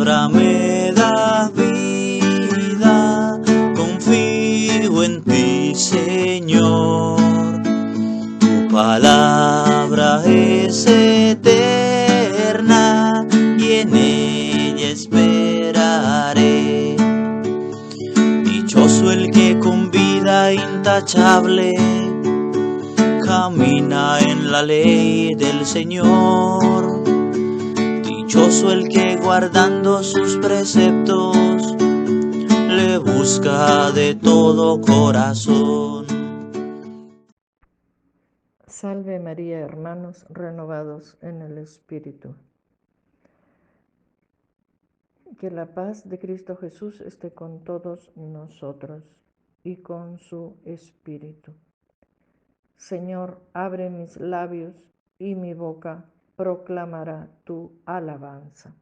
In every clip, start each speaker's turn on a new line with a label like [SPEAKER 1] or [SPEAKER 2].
[SPEAKER 1] palabra me da vida, confío en ti, Señor. Tu palabra es eterna y en ella esperaré. Dichoso el que con vida intachable camina en la ley del Señor. Dichoso el que guardando sus preceptos le busca de todo corazón.
[SPEAKER 2] Salve María, hermanos renovados en el Espíritu. Que la paz de Cristo Jesús esté con todos nosotros y con su Espíritu. Señor, abre mis labios y mi boca proclamará tu alabanza.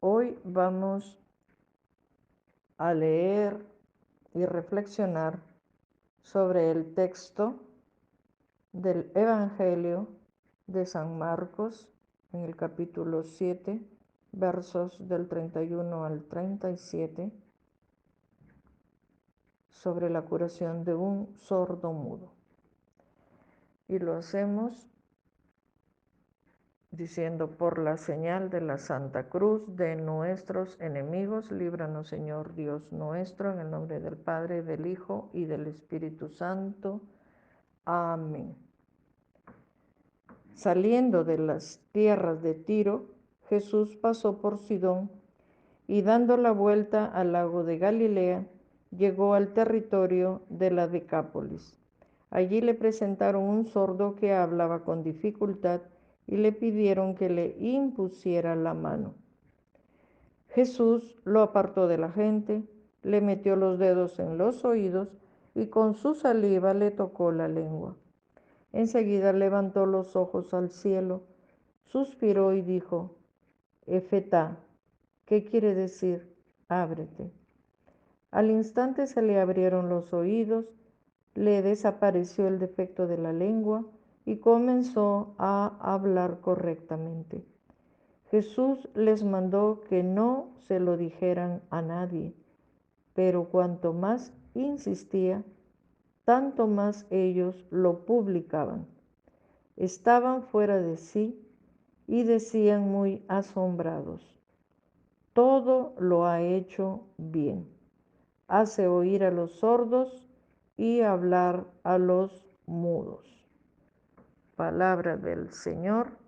[SPEAKER 2] Hoy vamos a leer y reflexionar sobre el texto del Evangelio de San Marcos en el capítulo 7, versos del 31 al 37, sobre la curación de un sordo mudo. Y lo hacemos diciendo: por la señal de la Santa Cruz de nuestros enemigos, líbranos, Señor Dios nuestro, en el nombre del Padre, del Hijo y del Espíritu Santo. Amén. Saliendo de las tierras de Tiro, Jesús pasó por Sidón y dando la vuelta al lago de Galilea, llegó al territorio de la Decápolis. Allí le presentaron un sordo que hablaba con dificultad y le pidieron que le impusiera la mano. Jesús lo apartó de la gente, le metió los dedos en los oídos y con su saliva le tocó la lengua. Enseguida levantó los ojos al cielo, suspiró y dijo: Efetá, ¿qué quiere decir? Ábrete. Al instante se le abrieron los oídos, le desapareció el defecto de la lengua y comenzó a hablar correctamente. Jesús les mandó que no se lo dijeran a nadie, pero cuanto más insistía, tanto más ellos lo publicaban. Estaban fuera de sí y decían muy asombrados: todo lo ha hecho bien. Hace oír a los sordos y hablar a los mudos. Palabra del Señor.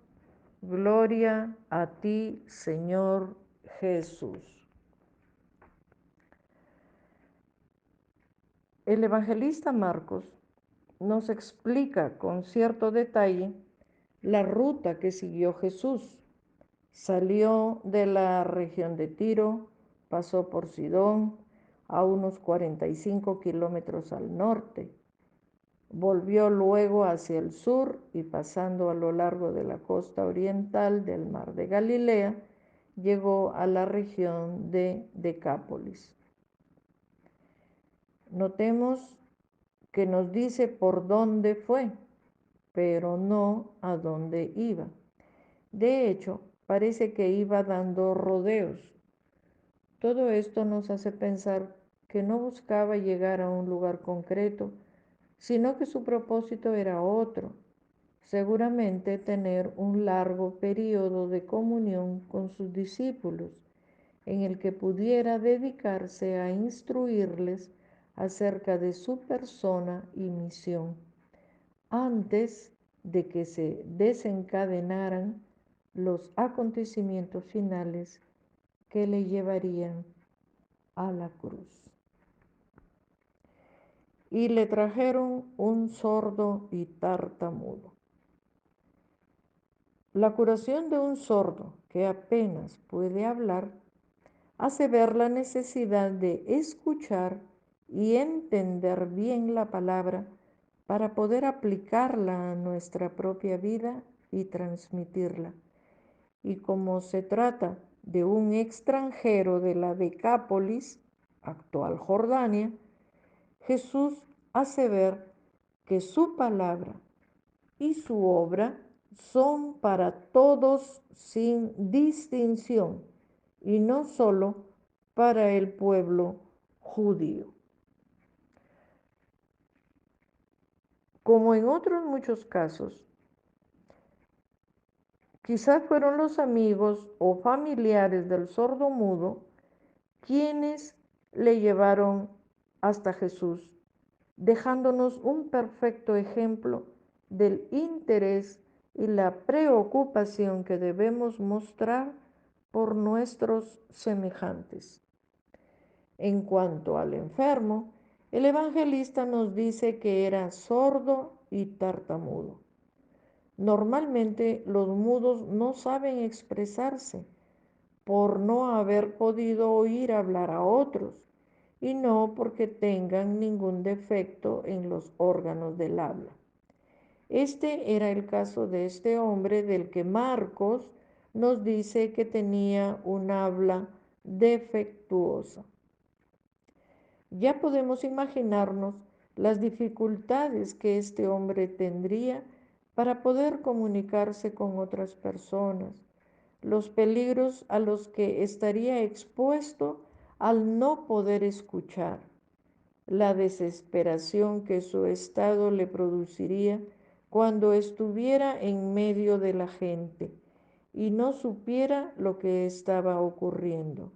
[SPEAKER 2] Gloria a ti, Señor Jesús. El evangelista Marcos nos explica con cierto detalle la ruta que siguió Jesús. Salió de la región de Tiro, pasó por Sidón, a unos 45 kilómetros al norte. Volvió luego hacia el sur y pasando a lo largo de la costa oriental del mar de Galilea, llegó a la región de Decápolis. Notemos que nos dice por dónde fue, pero no a dónde iba. De hecho, parece que iba dando rodeos. Todo esto nos hace pensar que no buscaba llegar a un lugar concreto, sino que su propósito era otro, seguramente tener un largo periodo de comunión con sus discípulos, en el que pudiera dedicarse a instruirles acerca de su persona y misión, antes de que se desencadenaran los acontecimientos finales que le llevarían a la cruz. Y le trajeron un sordo y tartamudo. La curación de un sordo que apenas puede hablar hace ver la necesidad de escuchar y entender bien la palabra para poder aplicarla a nuestra propia vida y transmitirla. Y como se trata de un extranjero de la Decápolis, actual Jordania, Jesús hace ver que su palabra y su obra son para todos sin distinción y no solo para el pueblo judío. Como en otros muchos casos, quizás fueron los amigos o familiares del sordomudo quienes le llevaron hasta Jesús, dejándonos un perfecto ejemplo del interés y la preocupación que debemos mostrar por nuestros semejantes. En cuanto al enfermo, el evangelista nos dice que era sordo y tartamudo. Normalmente los mudos no saben expresarse por no haber podido oír hablar a otros y no porque tengan ningún defecto en los órganos del habla. Este era el caso de este hombre del que Marcos nos dice que tenía un habla defectuosa. Ya podemos imaginarnos las dificultades que este hombre tendría para poder comunicarse con otras personas, los peligros a los que estaría expuesto al no poder escuchar, la desesperación que su estado le produciría cuando estuviera en medio de la gente y no supiera lo que estaba ocurriendo.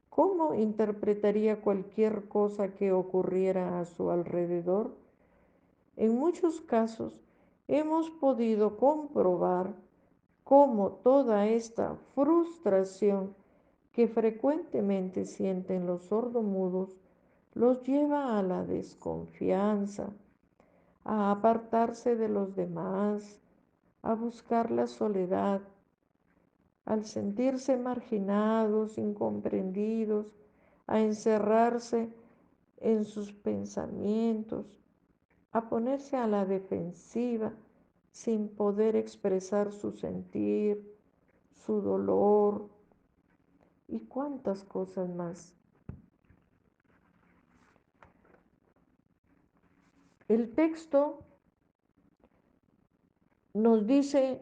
[SPEAKER 2] ¿Cómo interpretaría cualquier cosa que ocurriera a su alrededor? En muchos casos hemos podido comprobar cómo toda esta frustración que frecuentemente sienten los sordomudos los lleva a la desconfianza, a apartarse de los demás, a buscar la soledad, al sentirse marginados, incomprendidos, a encerrarse en sus pensamientos, a ponerse a la defensiva sin poder expresar su sentir, su dolor y cuántas cosas más. El texto nos dice,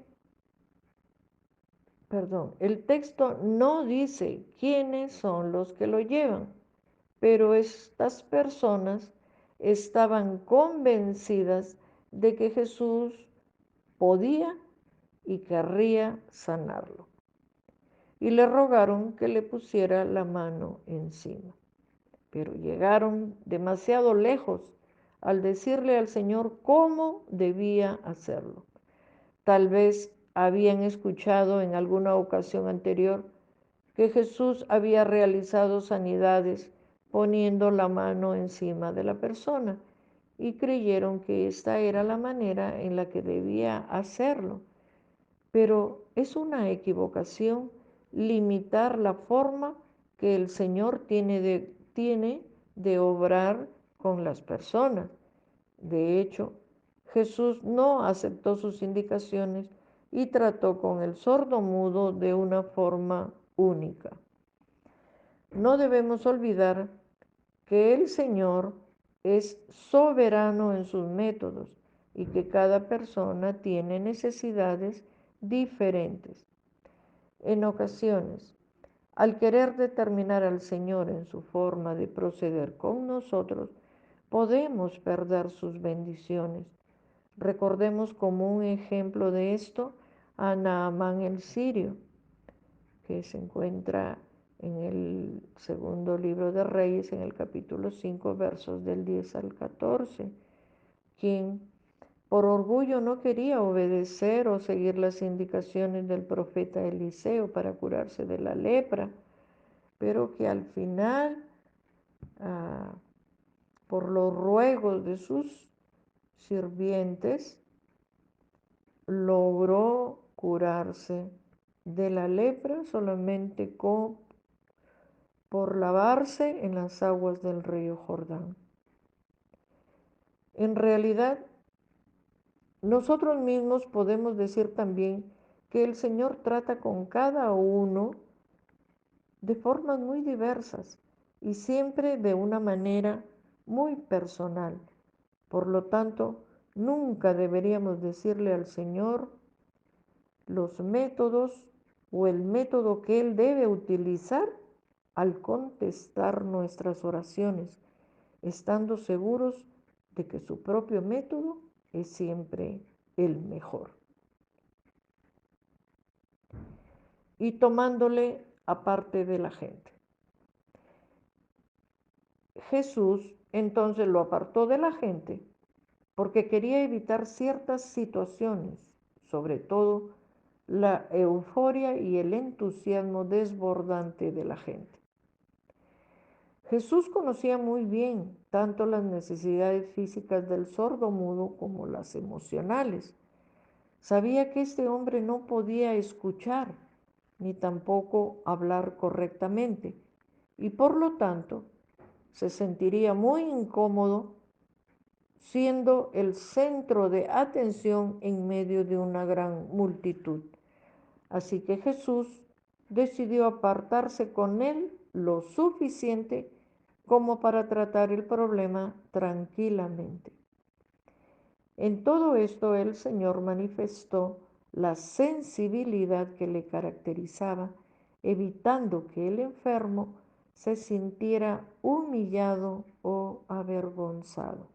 [SPEAKER 2] el texto no dice quiénes son los que lo llevan, pero estas personas estaban convencidas de que Jesús podía y querría sanarlo. Y le rogaron que le pusiera la mano encima. Pero llegaron demasiado lejos al decirle al Señor cómo debía hacerlo. Tal vez habían escuchado en alguna ocasión anterior que Jesús había realizado sanidades poniendo la mano encima de la persona y creyeron que esta era la manera en la que debía hacerlo. Pero es una equivocación limitar la forma que el Señor tiene de obrar con las personas. De hecho, Jesús no aceptó sus indicaciones y trató con el sordomudo de una forma única. No debemos olvidar que el Señor es soberano en sus métodos y que cada persona tiene necesidades diferentes. En ocasiones, al querer determinar al Señor en su forma de proceder con nosotros, podemos perder sus bendiciones. Recordemos como un ejemplo de esto a Naamán el sirio, que se encuentra en el segundo libro de Reyes, en el capítulo 5, versos del 10 al 14, quien por orgullo no quería obedecer o seguir las indicaciones del profeta Eliseo para curarse de la lepra, pero que al final, ah, por los ruegos de sus sirvientes, logró curarse de la lepra solamente por lavarse en las aguas del río Jordán. En realidad, nosotros mismos podemos decir también que el Señor trata con cada uno de formas muy diversas y siempre de una manera muy personal. Por lo tanto, nunca deberíamos decirle al Señor los métodos o el método que Él debe utilizar al contestar nuestras oraciones, estando seguros de que su propio método es siempre el mejor. Y tomándole aparte de la gente. Jesús entonces lo apartó de la gente porque quería evitar ciertas situaciones, sobre todo la euforia y el entusiasmo desbordante de la gente. Jesús conocía muy bien tanto las necesidades físicas del sordomudo como las emocionales. Sabía que este hombre no podía escuchar ni tampoco hablar correctamente y por lo tanto se sentiría muy incómodo siendo el centro de atención en medio de una gran multitud. Así que Jesús decidió apartarse con él lo suficiente como para tratar el problema tranquilamente. En todo esto el Señor manifestó la sensibilidad que le caracterizaba, evitando que el enfermo se sintiera humillado o avergonzado.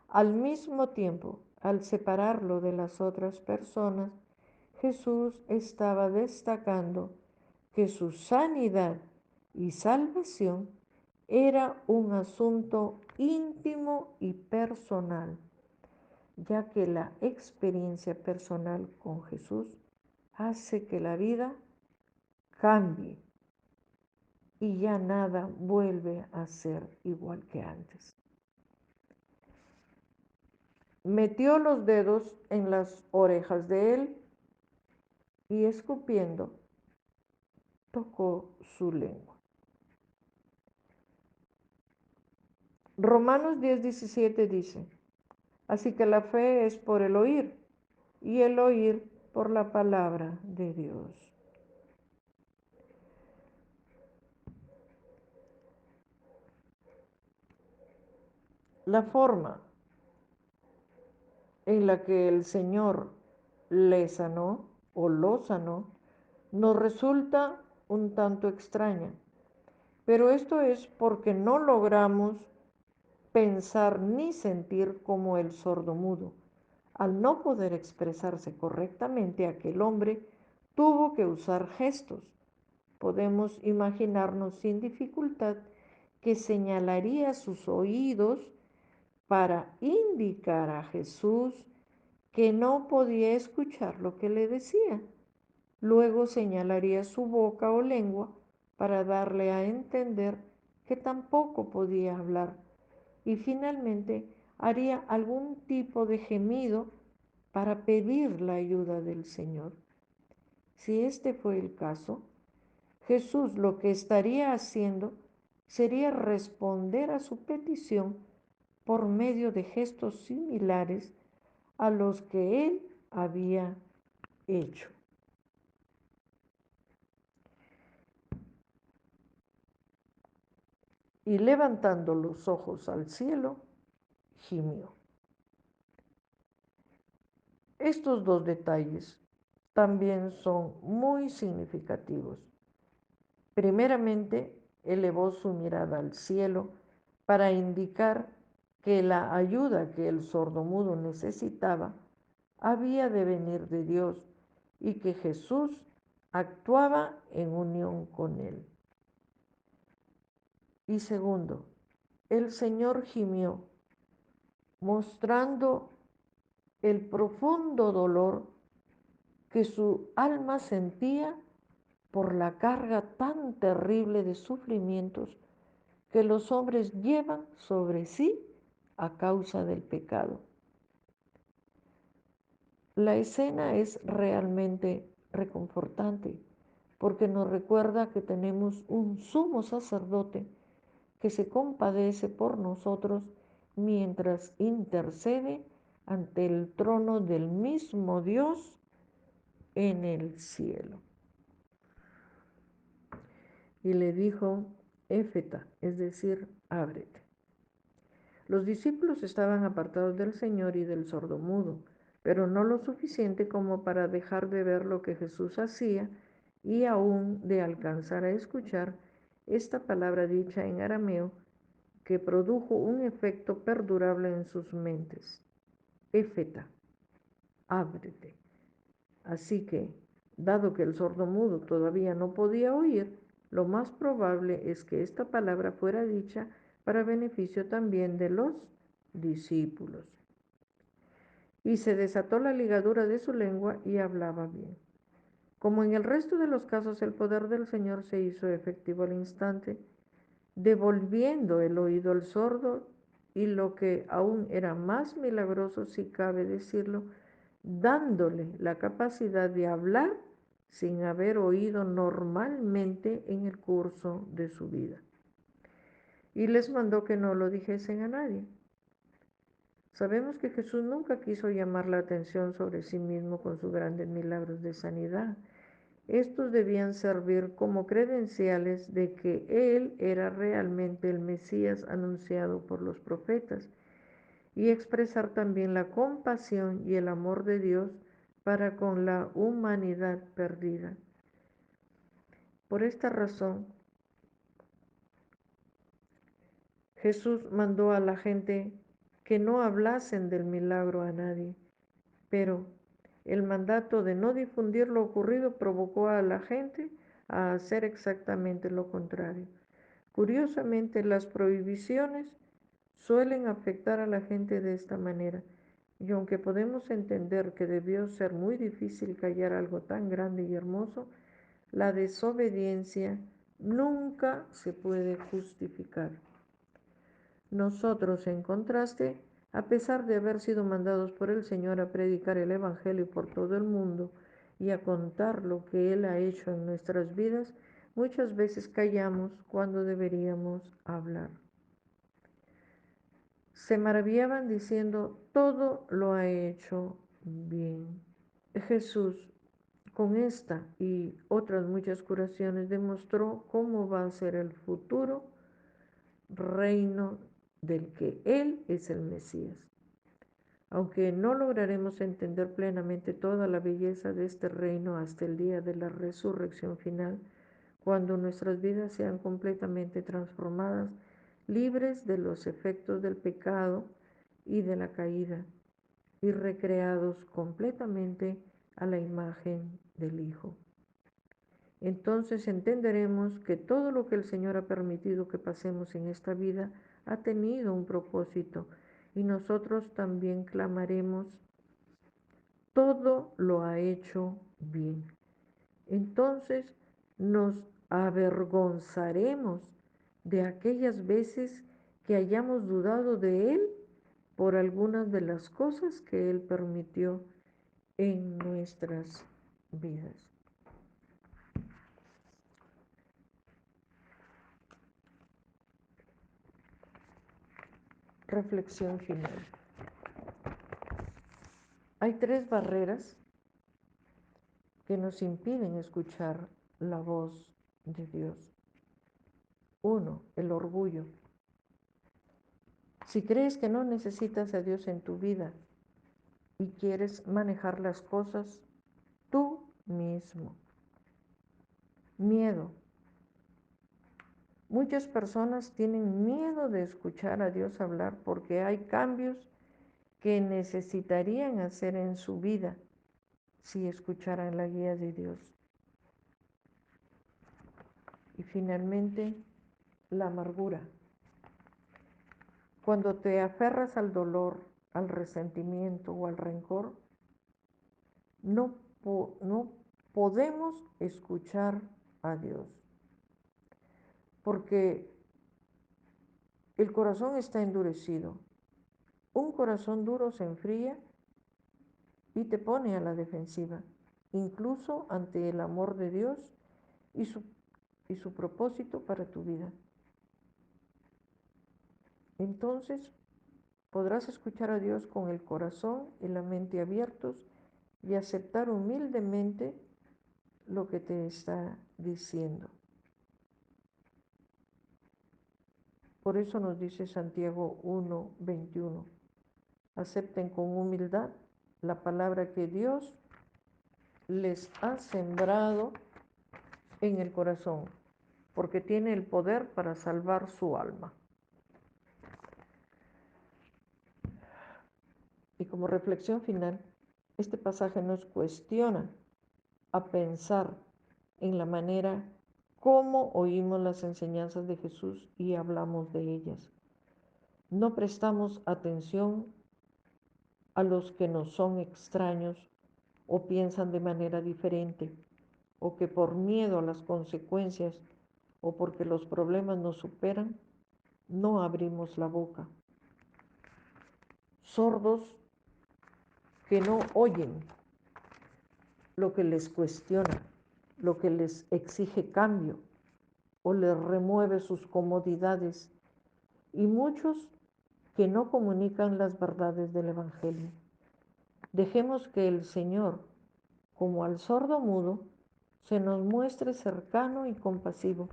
[SPEAKER 2] Al mismo tiempo, al separarlo de las otras personas, Jesús estaba destacando que su sanidad y salvación era un asunto íntimo y personal, ya que la experiencia personal con Jesús hace que la vida cambie y ya nada vuelve a ser igual que antes. Metió los dedos en las orejas de él y escupiendo tocó su lengua. Romanos 10:17 dice, así que la fe es por el oír y el oír por la palabra de Dios. La forma en la que el Señor le sanó o lo sanó nos resulta un tanto extraña, pero esto es porque no logramos pensar ni sentir como el sordomudo. Al no poder expresarse correctamente, aquel hombre tuvo que usar gestos. Podemos imaginarnos sin dificultad que señalaría sus oídos para indicar a Jesús que no podía escuchar lo que le decía. Luego señalaría su boca o lengua para darle a entender que tampoco podía hablar. Y finalmente haría algún tipo de gemido para pedir la ayuda del Señor. Si este fue el caso, Jesús lo que estaría haciendo sería responder a su petición por medio de gestos similares a los que él había hecho. Y levantando los ojos al cielo, gimió. Estos dos detalles también son muy significativos. Primeramente, elevó su mirada al cielo para indicar que la ayuda que el sordomudo necesitaba había de venir de Dios y que Jesús actuaba en unión con él. Y segundo, el Señor gimió, mostrando el profundo dolor que su alma sentía por la carga tan terrible de sufrimientos que los hombres llevan sobre sí a causa del pecado. La escena es realmente reconfortante porque nos recuerda que tenemos un sumo sacerdote que se compadece por nosotros mientras intercede ante el trono del mismo Dios en el cielo. Y le dijo, Éfeta, es decir, ábrete. Los discípulos estaban apartados del Señor y del sordomudo, pero no lo suficiente como para dejar de ver lo que Jesús hacía y aún de alcanzar a escuchar esta palabra dicha en arameo que produjo un efecto perdurable en sus mentes. Éfeta, ábrete. Así que, dado que el sordomudo todavía no podía oír, lo más probable es que esta palabra fuera dicha para beneficio también de los discípulos. Y se desató la ligadura de su lengua y hablaba bien. Como en el resto de los casos, el poder del Señor se hizo efectivo al instante, devolviendo el oído al sordo y lo que aún era más milagroso, si cabe decirlo, dándole la capacidad de hablar sin haber oído normalmente en el curso de su vida. Y les mandó que no lo dijesen a nadie. Sabemos que Jesús nunca quiso llamar la atención sobre sí mismo con sus grandes milagros de sanidad. Estos debían servir como credenciales de que Él era realmente el Mesías anunciado por los profetas y expresar también la compasión y el amor de Dios para con la humanidad perdida. Por esta razón, Jesús mandó a la gente que no hablasen del milagro a nadie, pero el mandato de no difundir lo ocurrido provocó a la gente a hacer exactamente lo contrario. Curiosamente, las prohibiciones suelen afectar a la gente de esta manera, y aunque podemos entender que debió ser muy difícil callar algo tan grande y hermoso, la desobediencia nunca se puede justificar. Nosotros, en contraste, a pesar de haber sido mandados por el Señor a predicar el Evangelio por todo el mundo y a contar lo que Él ha hecho en nuestras vidas, muchas veces callamos cuando deberíamos hablar. Se maravillaban diciendo, todo lo ha hecho bien. Jesús, con esta y otras muchas curaciones, demostró cómo va a ser el futuro reino del que Él es el Mesías. Aunque no lograremos entender plenamente toda la belleza de este reino hasta el día de la resurrección final, cuando nuestras vidas sean completamente transformadas, libres de los efectos del pecado y de la caída, y recreados completamente a la imagen del Hijo. Entonces entenderemos que todo lo que el Señor ha permitido que pasemos en esta vida ha tenido un propósito, y nosotros también clamaremos, todo lo ha hecho bien. Entonces nos avergonzaremos de aquellas veces que hayamos dudado de Él por algunas de las cosas que Él permitió en nuestras vidas. Reflexión final. Hay tres barreras que nos impiden escuchar la voz de Dios. Uno, el orgullo. Si crees que no necesitas a Dios en tu vida y quieres manejar las cosas tú mismo. Miedo. Muchas personas tienen miedo de escuchar a Dios hablar porque hay cambios que necesitarían hacer en su vida si escucharan la guía de Dios. Y finalmente, la amargura. Cuando te aferras al dolor, al resentimiento o al rencor, no podemos escuchar a Dios, porque el corazón está endurecido. Un corazón duro se enfría y te pone a la defensiva, incluso ante el amor de Dios y su propósito para tu vida. Entonces podrás escuchar a Dios con el corazón y la mente abiertos y aceptar humildemente lo que te está diciendo. Por eso nos dice Santiago 1:21, acepten con humildad la palabra que Dios les ha sembrado en el corazón, porque tiene el poder para salvar su alma. Y como reflexión final, este pasaje nos cuestiona a pensar en la manera como oímos las enseñanzas de Jesús y hablamos de ellas. No prestamos atención a los que nos son extraños o piensan de manera diferente, o que por miedo a las consecuencias o porque los problemas nos superan, no abrimos la boca. Sordos que no oyen lo que les cuestiona, lo que les exige cambio o les remueve sus comodidades, y muchos que no comunican las verdades del Evangelio. Dejemos que el Señor, como al sordo mudo, se nos muestre cercano y compasivo,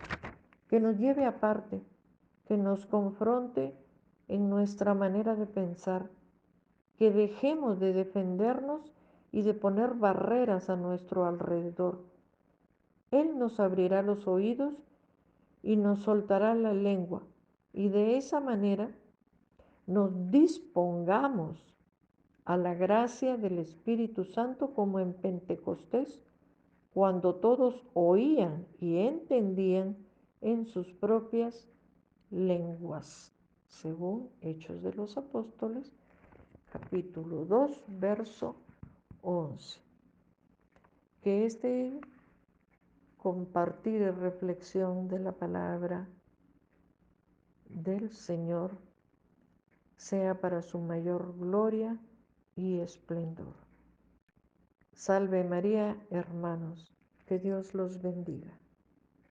[SPEAKER 2] que nos lleve aparte, que nos confronte en nuestra manera de pensar, que dejemos de defendernos y de poner barreras a nuestro alrededor. Él nos abrirá los oídos y nos soltará la lengua, y de esa manera nos dispongamos a la gracia del Espíritu Santo como en Pentecostés, cuando todos oían y entendían en sus propias lenguas, según Hechos de los Apóstoles, capítulo 2, verso 11. Que este compartir y reflexión de la palabra del Señor sea para su mayor gloria y esplendor. Salve María, hermanos, que Dios los bendiga.